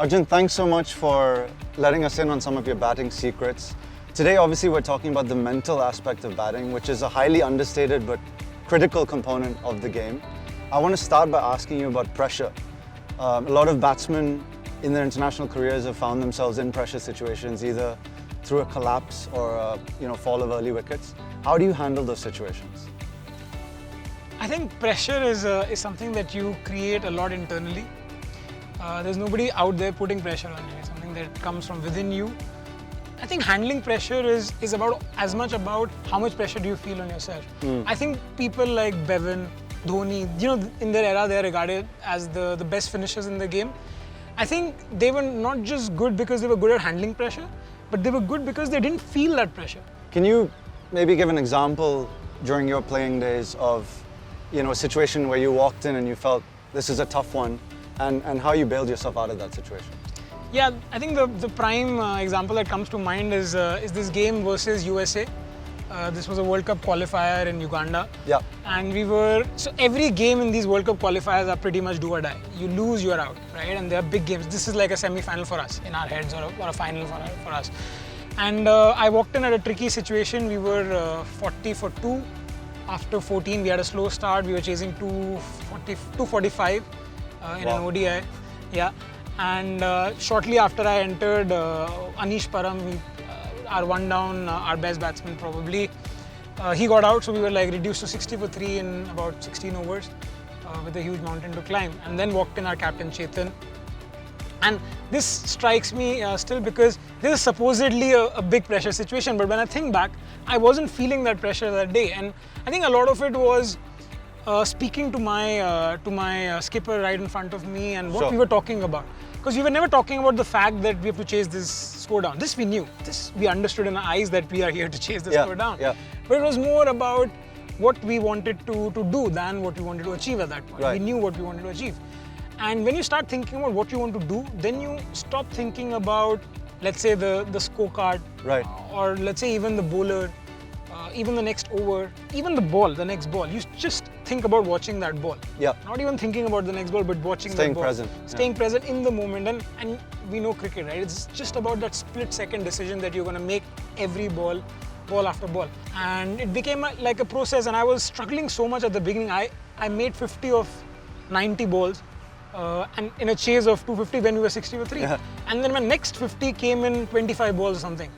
Arjun, thanks so much for letting us in on some of your batting secrets. Today, obviously, we're talking about the mental aspect of batting, which is a highly understated but critical component of the game. I want to start by asking you about pressure. A lot of batsmen in their international careers have found themselves in pressure situations, either through a collapse or a fall of early wickets. How do you handle those situations? I think pressure is something that you create a lot internally. There's nobody out there putting pressure on you. It's something that comes from within you. I think handling pressure is about as much about how much pressure do you feel on yourself. I think people like Bevan, Dhoni, in their era, they are regarded as the best finishers in the game. I think they were not just good because they were good at handling pressure, but they were good because they didn't feel that pressure. Can you maybe give an example during your playing days of a situation where you walked in and you felt this is a tough one, and how you bailed yourself out of that situation? Yeah, I think the prime example that comes to mind is this game versus USA. This was a World Cup qualifier in Uganda. Yeah. And so every game in these World Cup qualifiers are pretty much do or die. You lose, you're out, right? And they are big games. This is like a semi-final for us in our heads, or a final for us. And I walked in at a tricky situation. We were 40 for 2. After 14, we had a slow start. We were chasing 245 in an ODI. Yeah. And shortly after I entered, Anish Param, our one down, our best batsman probably, he got out, so we were like reduced to 60 for 3 in about 16 overs with a huge mountain to climb. And then walked in our captain Chetan. And this strikes me still because this is supposedly a big pressure situation, but when I think back, I wasn't feeling that pressure that day. And I think a lot of it was speaking to my skipper right in front of me and what we were talking about. Because we were never talking about the fact that we have to chase this score down. This we knew. This we understood in our eyes that we are here to chase the score down. Yeah. But it was more about what we wanted to do than what we wanted to achieve at that point. Right. We knew what we wanted to achieve. And when you start thinking about what you want to do, then you stop thinking about, let's say, the scorecard. Right. Or let's say even the bowler, even the next over, even the next ball. You just think about watching that ball. Yeah. Not even thinking about the next ball, but watching that ball. Staying present in the moment. And we know cricket, right? It's just about that split-second decision that you're going to make every ball after ball. And it became like a process, and I was struggling so much at the beginning. I made 50 of 90 balls. And in a chase of 250 when we were 60 for 3. Yeah. And then my next 50 came in 25 balls or something.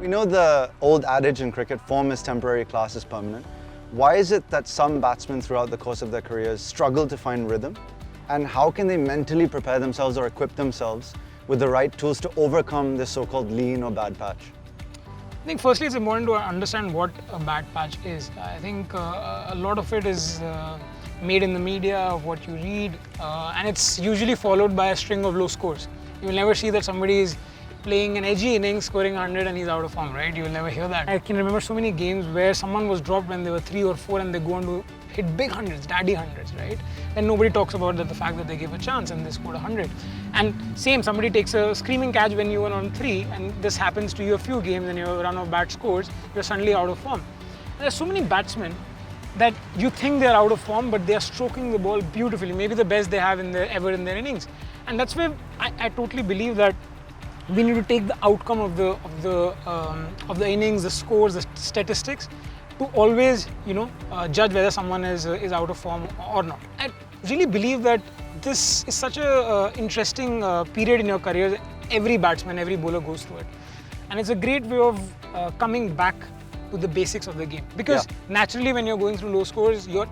We know the old adage in cricket, form is temporary, class is permanent. Why is it that some batsmen throughout the course of their careers struggle to find rhythm? And how can they mentally prepare themselves or equip themselves with the right tools to overcome this so-called lean or bad patch? I think firstly it's important to understand what a bad patch is. I think a lot of it is made in the media, of what you read, and it's usually followed by a string of low scores. You will never see that somebody is playing an edgy innings, scoring 100 and he's out of form, right? You will never hear that. I can remember so many games where someone was dropped when they were 3 or 4 and they go on to hit big hundreds, daddy hundreds, right? And nobody talks about the fact that they gave a chance and they scored 100. And same, somebody takes a screaming catch when you were on 3 and this happens to you a few games and you run off bad scores, you're suddenly out of form. And there's so many batsmen that you think they're out of form, but they are stroking the ball beautifully, maybe the best they have ever in their innings. And that's where I totally believe that we need to take the outcome of the innings, the scores, the statistics, to always judge whether someone is out of form or not. I really believe that this is such a interesting period in your career. Every batsman, every bowler goes through it, and it's a great way of coming back to the basics of the game. Because naturally, when you're going through low scores, your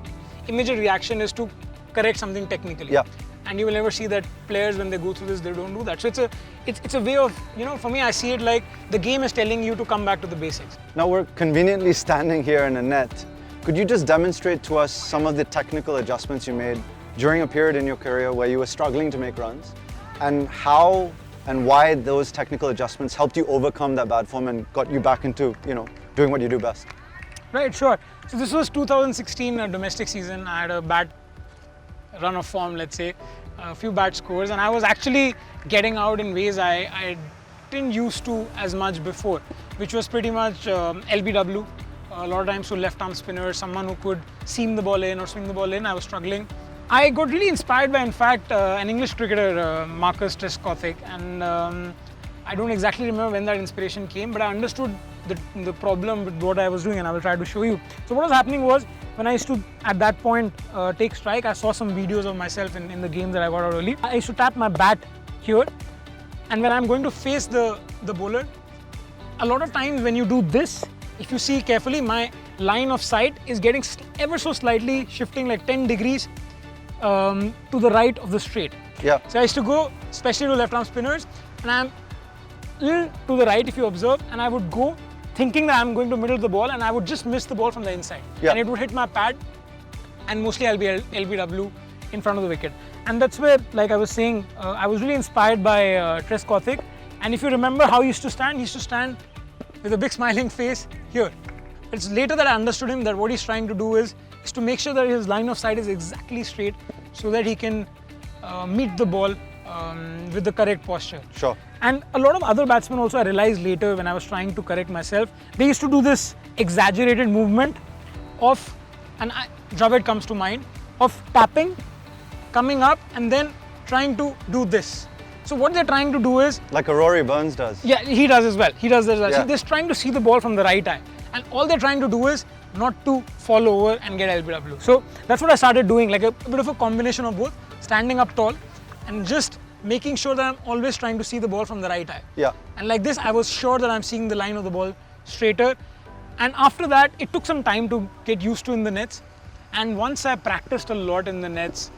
immediate reaction is to correct something technically. Yeah. And you will never see that players, when they go through this, they don't do that. So it's a way of, for me, I see it like the game is telling you to come back to the basics. Now we're conveniently standing here in a net. Could you just demonstrate to us some of the technical adjustments you made during a period in your career where you were struggling to make runs, and how and why those technical adjustments helped you overcome that bad form and got you back into, doing what you do best? Right, sure. So this was 2016 domestic season. I had a bad run of form, let's say, a few bad scores, and I was actually getting out in ways I didn't used to as much before, which was pretty much LBW, a lot of times to left arm spinner, someone who could seam the ball in or swing the ball in. I was struggling I got really inspired by, in fact, an English cricketer, Marcus Trescothick, and I don't exactly remember when that inspiration came, but I understood the problem with what I was doing, and I will try to show you. So what was happening was, when I used to, at that point, take strike, I saw some videos of myself in the games that I got out early. I used to tap my bat here, and when I'm going to face the bowler, a lot of times when you do this, if you see carefully, my line of sight is getting ever so slightly shifting like 10 degrees to the right of the straight. Yeah. So I used to go, especially to left arm spinners, and I'm little to the right if you observe, and I would go thinking that I'm going to middle the ball, and I would just miss the ball from the inside. Yeah. And it would hit my pad, and mostly I'll be LBW in front of the wicket. And that's where, like I was saying, I was really inspired by Trescothick. And if you remember how he used to stand with a big smiling face here. It's later that I understood him, that what he's trying to do is to make sure that his line of sight is exactly straight, so that he can meet the ball with the correct posture. Sure. And a lot of other batsmen also, I realized later when I was trying to correct myself, they used to do this exaggerated movement of, and Dravid comes to mind, of tapping, coming up, and then trying to do this. So what they're trying to do is... Like a Rory Burns does. Yeah, he does as well. He does as well. Yeah. So they're trying to see the ball from the right eye. And all they're trying to do is not to fall over and get LBW. So that's what I started doing, like a bit of a combination of both, standing up tall and just making sure that I'm always trying to see the ball from the right eye. Yeah. And like this, I was sure that I'm seeing the line of the ball straighter. And after that, it took some time to get used to in the nets. And once I practiced a lot in the nets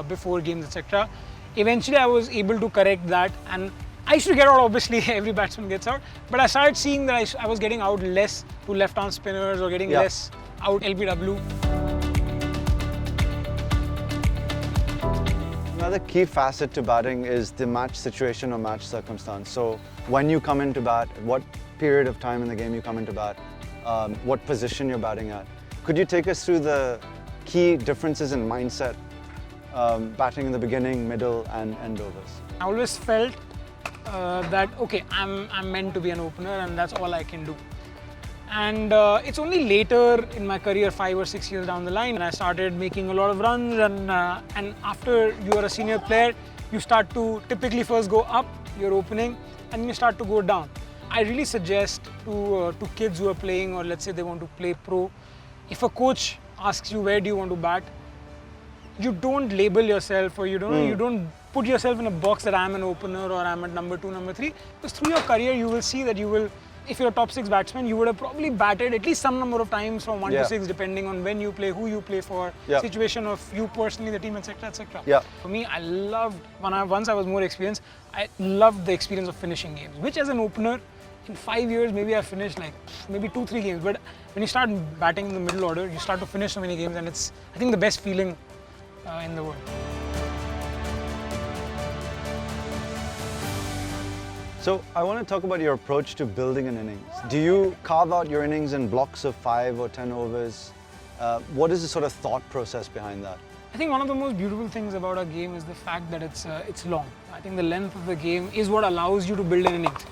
before games, etc., eventually I was able to correct that. And I used to get out, obviously, every batsman gets out. But I started seeing that I was getting out less to left-arm spinners or getting less out LBW. Another key facet to batting is the match situation or match circumstance. So when you come into bat, what period of time in the game you come into bat, what position you're batting at. Could you take us through the key differences in mindset, batting in the beginning, middle and end overs? I always felt that, okay, I'm meant to be an opener and that's all I can do. And it's only later in my career, 5 or 6 years down the line, and I started making a lot of runs, and after you are a senior player, you start to typically first go up, your opening, and then you start to go down. I really suggest to kids who are playing, or let's say they want to play pro, if a coach asks you where do you want to bat, you don't label yourself, or you don't put yourself in a box that I'm an opener or I'm at number 2, number 3, because through your career you will see that you will, if you're a top 6 batsman, you would have probably batted at least some number of times from 1 to 6, depending on when you play, who you play for, situation of you personally, the team, etc., etc. Yeah. For me, I loved, once I was more experienced, I loved the experience of finishing games, which as an opener, in 5 years, maybe I finished like maybe 2-3 games. But when you start batting in the middle order, you start to finish so many games, and it's, I think, the best feeling in the world. So I want to talk about your approach to building an innings. Do you carve out your innings in blocks of 5 or 10 overs? What is the sort of thought process behind that? I think one of the most beautiful things about our game is the fact that it's long. I think the length of the game is what allows you to build an innings.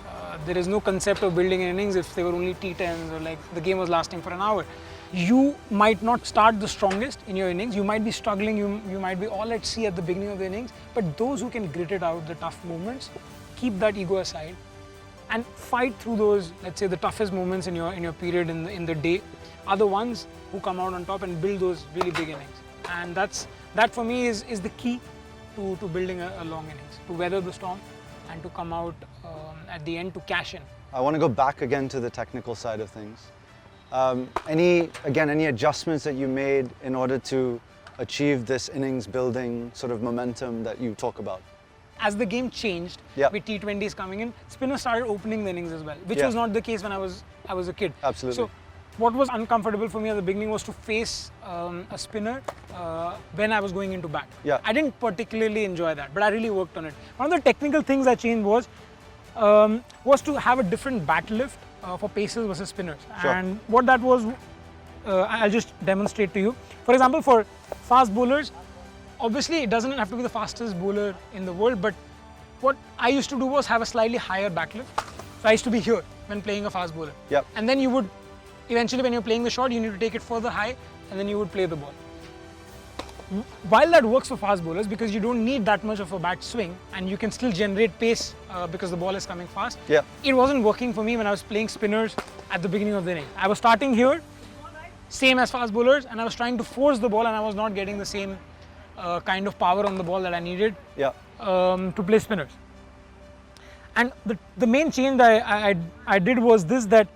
There is no concept of building an innings if they were only T10s or like the game was lasting for an hour. You might not start the strongest in your innings. You might be struggling. You might be all at sea at the beginning of the innings. But those who can grit it out, the tough moments, keep that ego aside and fight through those, let's say, the toughest moments in your period in the day, are the ones who come out on top and build those really big innings. And that for me is the key to building a long innings, to weather the storm and to come out at the end to cash in. I want to go back again to the technical side of things. Any adjustments that you made in order to achieve this innings building sort of momentum that you talk about? As the game changed, with T20s coming in, spinners started opening the innings as well, which was not the case when I was a kid. Absolutely. So what was uncomfortable for me at the beginning was to face a spinner when I was going into bat. I didn't particularly enjoy that, but I really worked on it. One of the technical things I changed was to have a different bat lift for pacers versus spinners. And what that was, I'll just demonstrate to you. For example, for fast bowlers, obviously it doesn't have to be the fastest bowler in the world, but what I used to do was have a slightly higher back lift. So I used to be here when playing a fast bowler. And then you would, eventually when you're playing the shot, you need to take it further high, and then you would play the ball. while that works for fast bowlers because you don't need that much of a bat swing and you can still generate pace because the ball is coming fast, Yeah. it wasn't working for me when I was playing spinners at the beginning of the inning. I was starting here, same as fast bowlers, and I was trying to force the ball and I was not getting the same kind of power on the ball that I needed Yeah. to play spinners. And the main change I did was this, that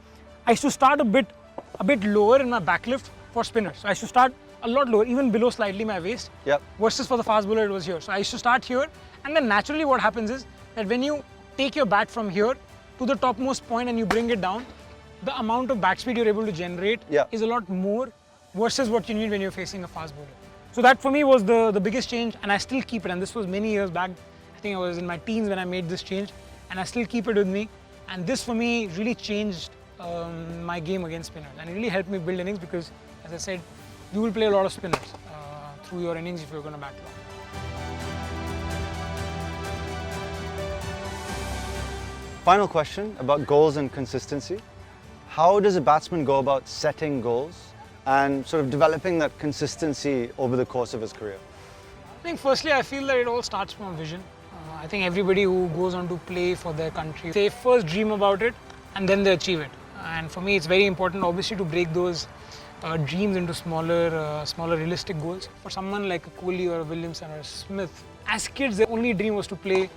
I used to start a bit lower in my backlift for spinners. So I used to start a lot lower, even below slightly my waist. Yep. Versus for the fast bowler it was here. So I used to start here, and then naturally what happens is that when you take your bat from here to the topmost point and you bring it down, the amount of bat speed you're able to generate is a lot more versus what you need when you're facing a fast bowler. So that for me was the biggest change, and I still keep it. And this was many years back. I think I was in my teens when I made this change, and I still keep it with me. And this for me really changed my game against spinners, and it really helped me build innings because, as I said, you will play a lot of spinners through your innings if you're going to bat long. Final question about goals and consistency. How does a batsman go about setting goals and sort of developing that consistency over the course of his career? I think firstly, I feel that it all starts from a vision. I think everybody who goes on to play for their country, they first dream about it and then they achieve it. And for me, it's very important, obviously, to break those dreams into smaller realistic goals. For someone like a Kohli or a Williamson or a Smith, as kids, their only dream was to play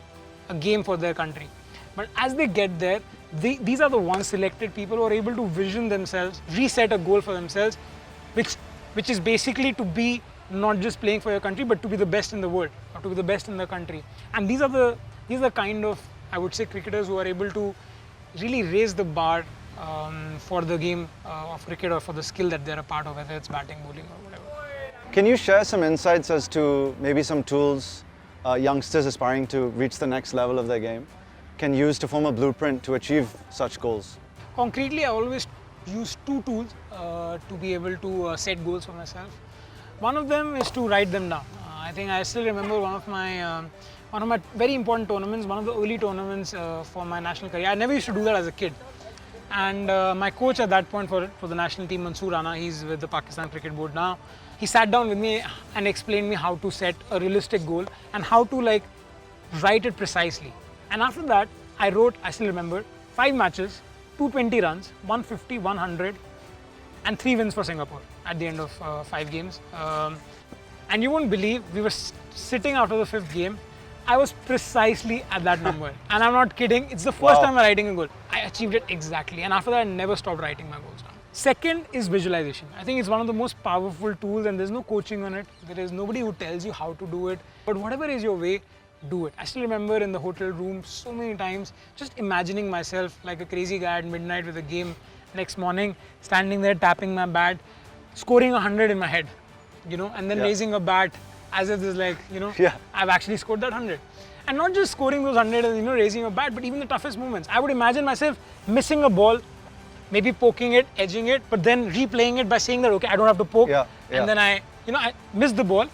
a game for their country. But as they get there, these are the ones selected people who are able to vision themselves, reset a goal for themselves, which is basically to be not just playing for your country, but to be the best in the world or to be the best in the country. And these are the kind of, I would say, cricketers who are able to really raise the bar for the game of cricket or for the skill that they're a part of, whether it's batting, bowling or whatever. Can you share some insights as to maybe some tools youngsters aspiring to reach the next level of their game can use to form a blueprint to achieve such goals? Concretely, I always use two tools to be able to set goals for myself. One of them is to write them down. I think I still remember one of my very important tournaments, one of the early tournaments for my national career. I never used to do that as a kid. And my coach at that point for the national team, Mansoor Rana, he's with the Pakistan Cricket Board now. He sat down with me and explained me how to set a realistic goal and how to write it precisely. And after that, I wrote, I still remember, 5 matches, 220 runs, 150, 100, and 3 wins for Singapore at the end of 5 games. And you won't believe, we were sitting after the 5th game. I was precisely at that number. And I'm not kidding, it's the first time I'm writing a goal. I achieved it exactly. And after that, I never stopped writing my goals down. Second is visualization. I think it's one of the most powerful tools, and there's no coaching on it. There is nobody who tells you how to do it. But whatever is your way, do it. I still remember in the hotel room so many times just imagining myself like a crazy guy at midnight with a game next morning, standing there tapping my bat, scoring 100 in my head, and then raising a bat as if there's I've actually scored that 100. And not just scoring those 100 and raising a bat, but even the toughest moments. I would imagine myself missing a ball, maybe poking it, edging it, but then replaying it by saying that, okay, I don't have to poke. And then I missed the ball,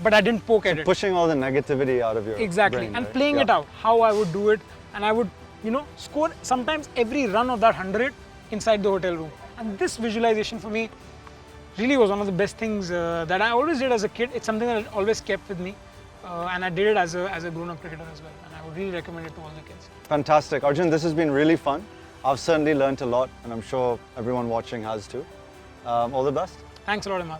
but I didn't poke at it. Pushing all the negativity out of your brain, and right? playing it out, how I would do it, and I would, score sometimes every run of that 100 inside the hotel room. And this visualization for me really was one of the best things that I always did as a kid. It's something that I always kept with me, and I did it as a grown-up cricketer as well. And I would really recommend it to all the kids. Fantastic. Arjun, this has been really fun. I've certainly learnt a lot, and I'm sure everyone watching has too. All the best. Thanks a lot, Imad.